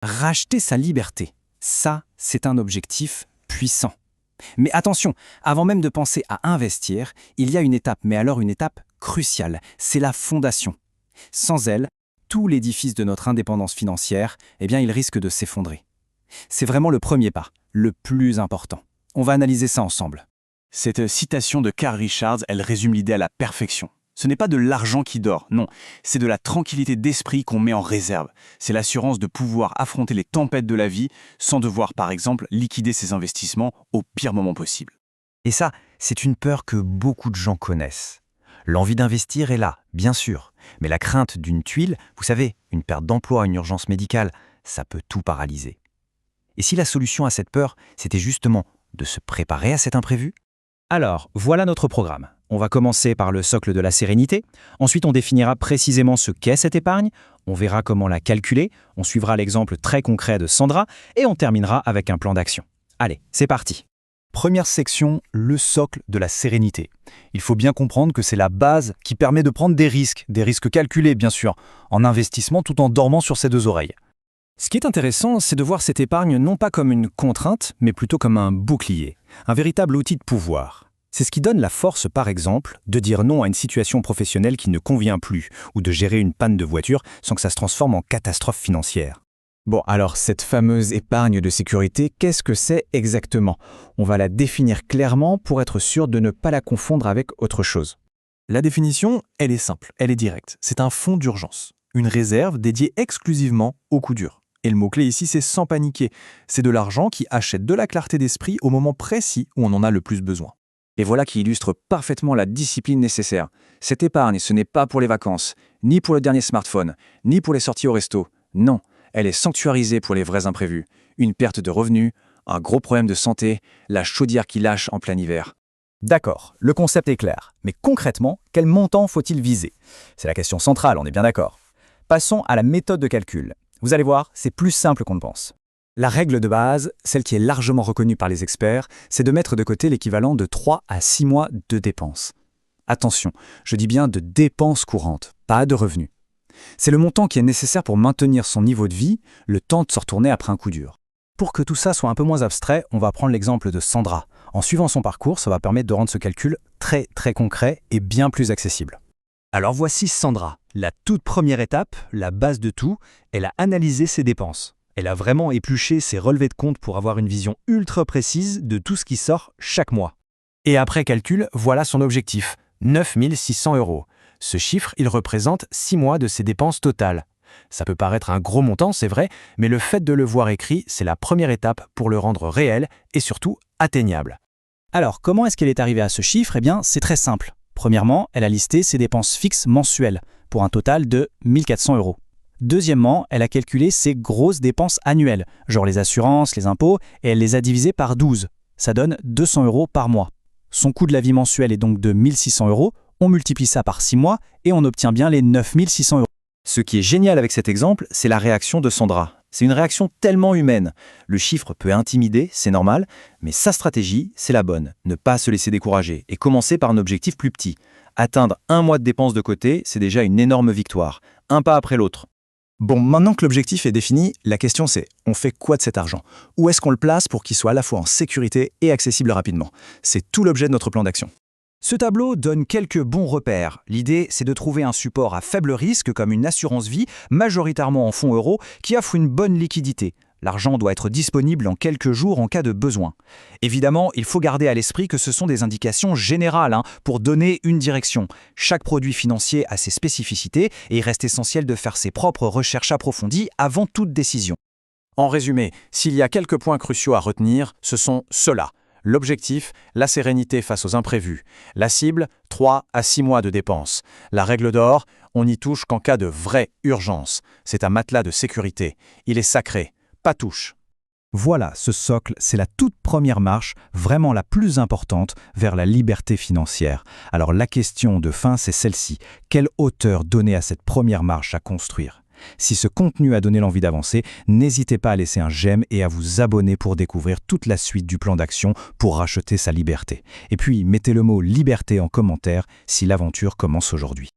Racheter sa liberté, ça, c'est un objectif puissant. Mais attention, avant même de penser à investir, il y a une étape, mais alors une étape cruciale, c'est la fondation. Sans elle, tout l'édifice de notre indépendance financière, il risque de s'effondrer. C'est vraiment le premier pas, le plus important. On va analyser ça ensemble. Cette citation de Carl Richards, elle résume l'idée à la perfection. Ce n'est pas de l'argent qui dort, non, c'est de la tranquillité d'esprit qu'on met en réserve. C'est l'assurance de pouvoir affronter les tempêtes de la vie sans devoir, par exemple, liquider ses investissements au pire moment possible. Et ça, c'est une peur que beaucoup de gens connaissent. L'envie d'investir est là, bien sûr, mais la crainte d'une tuile, vous savez, une perte d'emploi, une urgence médicale, ça peut tout paralyser. Et si la solution à cette peur, c'était justement de se préparer à cet imprévu ? Alors, voilà notre programme. On va commencer par le socle de la sérénité. Ensuite, on définira précisément ce qu'est cette épargne. On verra comment la calculer. On suivra l'exemple très concret de Sandra. Et on terminera avec un plan d'action. Allez, c'est parti. Première section, le socle de la sérénité. Il faut bien comprendre que c'est la base qui permet de prendre des risques calculés bien sûr, en investissement tout en dormant sur ses deux oreilles. Ce qui est intéressant, c'est de voir cette épargne non pas comme une contrainte, mais plutôt comme un bouclier, un véritable outil de pouvoir. C'est ce qui donne la force, par exemple, de dire non à une situation professionnelle qui ne convient plus, ou de gérer une panne de voiture sans que ça se transforme en catastrophe financière. Bon, alors cette fameuse épargne de sécurité, qu'est-ce que c'est exactement? On va la définir clairement pour être sûr de ne pas la confondre avec autre chose. La définition, elle est simple, elle est directe. C'est un fonds d'urgence, une réserve dédiée exclusivement aux coups durs. Et le mot-clé ici, c'est sans paniquer. C'est de l'argent qui achète de la clarté d'esprit au moment précis où on en a le plus besoin. Et voilà qui illustre parfaitement la discipline nécessaire. Cette épargne, ce n'est pas pour les vacances, ni pour le dernier smartphone, ni pour les sorties au resto. Non, elle est sanctuarisée pour les vrais imprévus. Une perte de revenus, un gros problème de santé, la chaudière qui lâche en plein hiver. D'accord, le concept est clair. Mais concrètement, quel montant faut-il viser? C'est la question centrale, on est bien d'accord. Passons à la méthode de calcul. Vous allez voir, c'est plus simple qu'on ne pense. La règle de base, celle qui est largement reconnue par les experts, c'est de mettre de côté l'équivalent de 3 à 6 mois de dépenses. Attention, je dis bien de dépenses courantes, pas de revenus. C'est le montant qui est nécessaire pour maintenir son niveau de vie, le temps de se retourner après un coup dur. Pour que tout ça soit un peu moins abstrait, on va prendre l'exemple de Sandra. En suivant son parcours, ça va permettre de rendre ce calcul très concret et bien plus accessible. Alors voici Sandra. La toute première étape, la base de tout, elle a analysé ses dépenses. Elle a vraiment épluché ses relevés de compte pour avoir une vision ultra précise de tout ce qui sort chaque mois. Et après calcul, voilà son objectif, 9 600 €. Ce chiffre, il représente 6 mois de ses dépenses totales. Ça peut paraître un gros montant, c'est vrai, mais le fait de le voir écrit, c'est la première étape pour le rendre réel et surtout atteignable. Alors, comment est-ce qu'elle est arrivée à ce chiffre? C'est très simple. Premièrement, elle a listé ses dépenses fixes mensuelles, pour un total de 1 400 €. Deuxièmement, elle a calculé ses grosses dépenses annuelles, genre les assurances, les impôts, et elle les a divisées par 12. Ça donne 200 € par mois. Son coût de la vie mensuel est donc de 1 600 €. On multiplie ça par 6 mois et on obtient bien les 9 600 €. Ce qui est génial avec cet exemple, c'est la réaction de Sandra. C'est une réaction tellement humaine. Le chiffre peut intimider, c'est normal, mais sa stratégie, c'est la bonne. Ne pas se laisser décourager et commencer par un objectif plus petit. Atteindre 1 mois de dépenses de côté, c'est déjà une énorme victoire. Un pas après l'autre. Bon, maintenant que l'objectif est défini, la question c'est, on fait quoi de cet argent? Où est-ce qu'on le place pour qu'il soit à la fois en sécurité et accessible rapidement? C'est tout l'objet de notre plan d'action. Ce tableau donne quelques bons repères. L'idée, c'est de trouver un support à faible risque comme une assurance vie, majoritairement en fonds euros, qui offre une bonne liquidité. L'argent doit être disponible en quelques jours en cas de besoin. Évidemment, il faut garder à l'esprit que ce sont des indications générales pour donner une direction. Chaque produit financier a ses spécificités et il reste essentiel de faire ses propres recherches approfondies avant toute décision. En résumé, s'il y a quelques points cruciaux à retenir, ce sont ceux-là. L'objectif, la sérénité face aux imprévus. La cible, 3 à 6 mois de dépenses. La règle d'or, on n'y touche qu'en cas de vraie urgence. C'est un matelas de sécurité. Il est sacré. Pas touche. Voilà, ce socle, c'est la toute première marche, vraiment la plus importante, vers la liberté financière. Alors la question de fin, c'est celle-ci. Quelle hauteur donner à cette première marche à construire? Si ce contenu a donné l'envie d'avancer, n'hésitez pas à laisser un j'aime et à vous abonner pour découvrir toute la suite du plan d'action pour racheter sa liberté. Et puis, mettez le mot liberté en commentaire si l'aventure commence aujourd'hui.